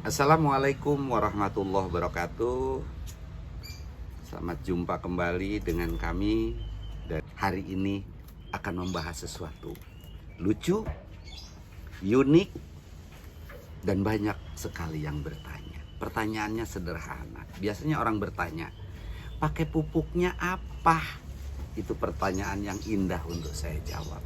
Assalamualaikum warahmatullahi wabarakatuh. Selamat jumpa kembali dengan kami. Dan hari ini akan membahas sesuatu lucu, unik, dan banyak sekali yang bertanya. Pertanyaannya sederhana. Biasanya orang bertanya, pakai pupuknya apa? Itu pertanyaan yang indah untuk saya jawab.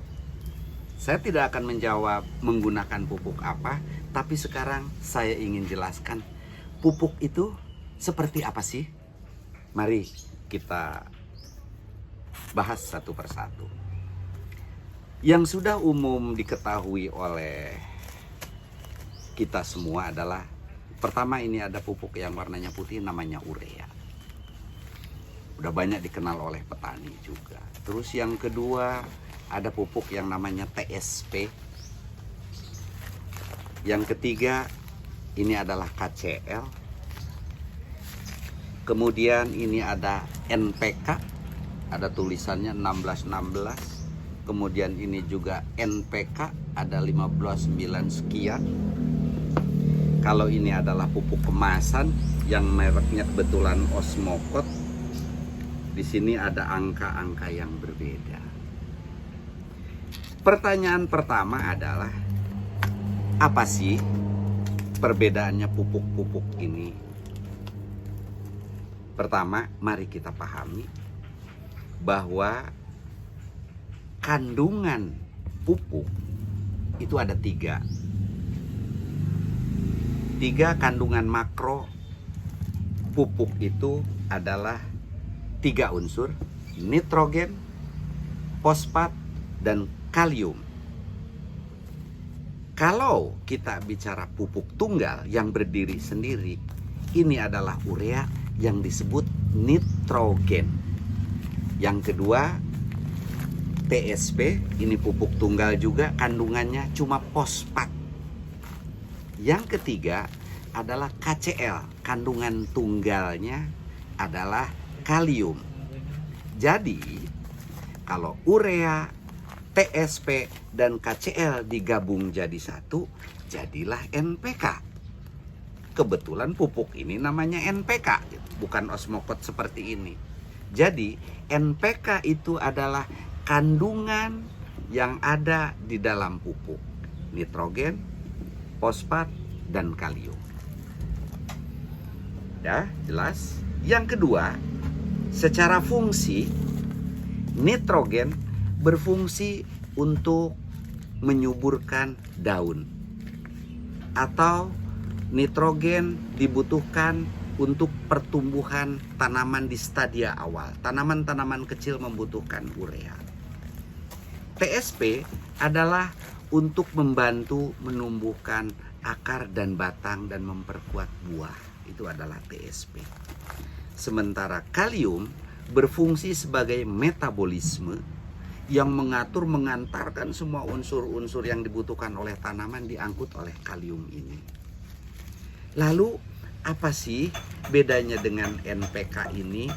Saya tidak akan menjawab menggunakan pupuk apa, tapi sekarang saya ingin jelaskan pupuk itu seperti apa sih? Mari kita bahas satu persatu. Yang sudah umum diketahui oleh kita semua adalah, pertama, ini ada pupuk yang warnanya putih namanya urea. Udah banyak dikenal oleh petani juga. Terus yang kedua, ada pupuk yang namanya TSP. Yang ketiga, ini adalah KCL. Kemudian ini ada NPK, ada tulisannya 1616. Kemudian ini juga NPK, ada 159 sekian. Kalau ini adalah pupuk kemasan yang mereknya kebetulan Osmokot, di sini ada angka-angka yang berbeda. Pertanyaan pertama adalah, apa sih perbedaannya pupuk-pupuk ini? Pertama, mari kita pahami bahwa kandungan pupuk itu ada tiga. Tiga kandungan makro pupuk itu adalah tiga unsur: nitrogen, fosfat, dan kalium. Kalau kita bicara pupuk tunggal yang berdiri sendiri, ini adalah urea yang disebut nitrogen. Yang kedua, TSP, ini pupuk tunggal juga, kandungannya cuma fosfat. Yang ketiga adalah KCL, kandungan tunggalnya adalah kalium. Jadi, kalau urea, TSP, dan KCL digabung jadi satu, jadilah NPK. Kebetulan pupuk ini namanya NPK, bukan Osmokot seperti ini. Jadi NPK itu adalah kandungan yang ada di dalam pupuk: nitrogen, fosfat, dan kalium. Ya, jelas? Yang kedua, secara fungsi, nitrogen berfungsi untuk menyuburkan daun, atau nitrogen dibutuhkan untuk pertumbuhan tanaman di stadia awal. Tanaman-tanaman kecil membutuhkan urea. TSP adalah untuk membantu menumbuhkan akar dan batang dan memperkuat buah. Itu adalah TSP. Sementara kalium berfungsi sebagai metabolisme yang mengatur, mengantarkan semua unsur-unsur yang dibutuhkan oleh tanaman diangkut oleh kalium ini. Lalu apa sih bedanya dengan NPK ini?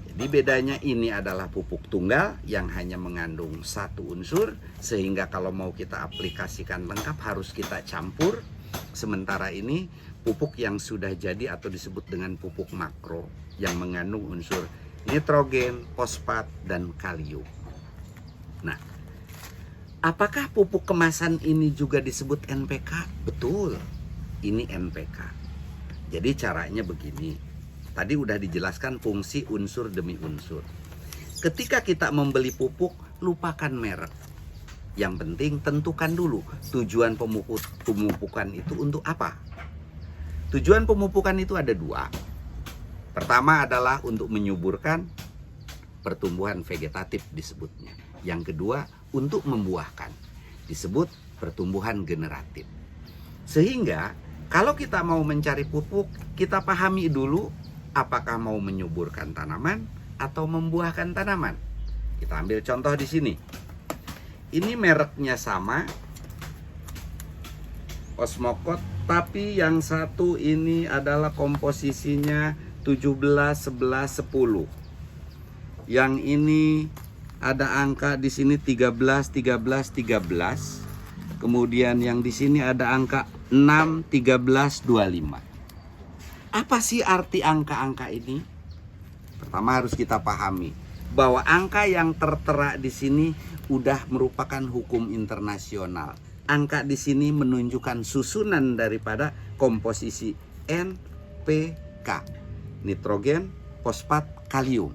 Jadi bedanya, ini adalah pupuk tunggal yang hanya mengandung satu unsur, sehingga kalau mau kita aplikasikan lengkap harus kita campur. Sementara ini pupuk yang sudah jadi atau disebut dengan pupuk makro yang mengandung unsur nitrogen, fosfat, dan kalium. Nah, apakah pupuk kemasan ini juga disebut NPK? Betul, ini NPK. Jadi caranya begini. Tadi udah dijelaskan fungsi unsur demi unsur. Ketika kita membeli pupuk, lupakan merek. Yang penting tentukan dulu tujuan pemupukan itu untuk apa. Tujuan pemupukan itu ada dua. Pertama adalah untuk menyuburkan pertumbuhan vegetatif disebutnya. Yang kedua untuk membuahkan, disebut pertumbuhan generatif. Sehingga kalau kita mau mencari pupuk, kita pahami dulu apakah mau menyuburkan tanaman atau membuahkan tanaman. Kita ambil contoh di sini. Ini mereknya sama, Osmokot, tapi yang satu ini adalah komposisinya 17, 11, 10. Yang ini ada angka di sini 13, 13, 13. Kemudian yang di sini ada angka 6, 13, 25. Apa sih arti angka-angka ini? Pertama harus kita pahami bahwa angka yang tertera di sini udah merupakan hukum internasional. Angka di sini menunjukkan susunan daripada komposisi NPK, nitrogen, fosfat, kalium.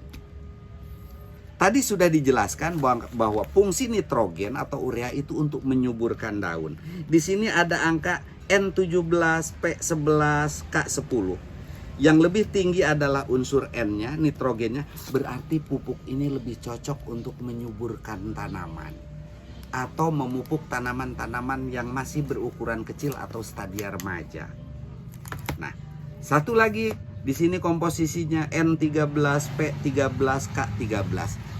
Tadi sudah dijelaskan bahwa fungsi nitrogen atau urea itu untuk menyuburkan daun. Di sini ada angka N17, P11, K10. Yang lebih tinggi adalah unsur N-nya, nitrogennya. Berarti pupuk ini lebih cocok untuk menyuburkan tanaman atau memupuk tanaman-tanaman yang masih berukuran kecil atau stadia remaja. Nah, satu lagi di sini komposisinya N13, P13, K13.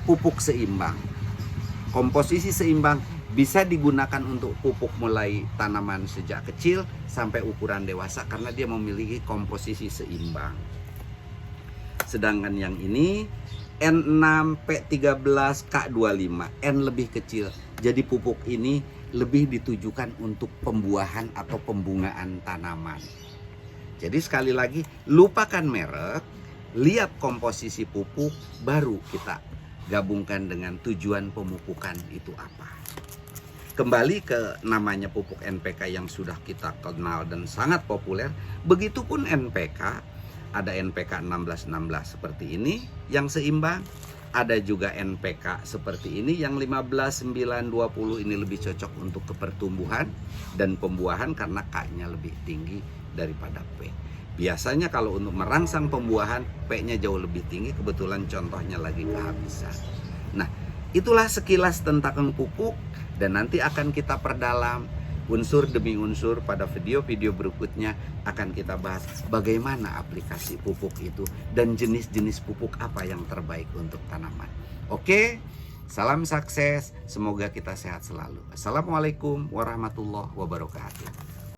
Pupuk seimbang. Komposisi seimbang bisa digunakan untuk pupuk mulai tanaman sejak kecil sampai ukuran dewasa karena dia memiliki komposisi seimbang. Sedangkan yang ini N6, P13, K25, N lebih kecil. Jadi pupuk ini lebih ditujukan untuk pembuahan atau pembungaan tanaman. Jadi sekali lagi, lupakan merek, lihat komposisi pupuk, baru kita gabungkan dengan tujuan pemupukan itu apa. Kembali ke namanya pupuk NPK yang sudah kita kenal dan sangat populer. Begitupun NPK, ada NPK 16-16 seperti ini yang seimbang. Ada juga NPK seperti ini yang 15-9-20 ini lebih cocok untuk kepertumbuhan dan pembuahan karena K-nya lebih tinggi daripada P. Biasanya kalau untuk merangsang pembuahan P-nya jauh lebih tinggi, kebetulan contohnya lagi kehabisan. Nah, itulah sekilas tentang pupuk dan nanti akan kita perdalam unsur demi unsur pada video-video berikutnya akan kita bahas bagaimana aplikasi pupuk itu dan jenis-jenis pupuk apa yang terbaik untuk tanaman. Oke, salam sukses, semoga kita sehat selalu. Assalamualaikum warahmatullahi wabarakatuh.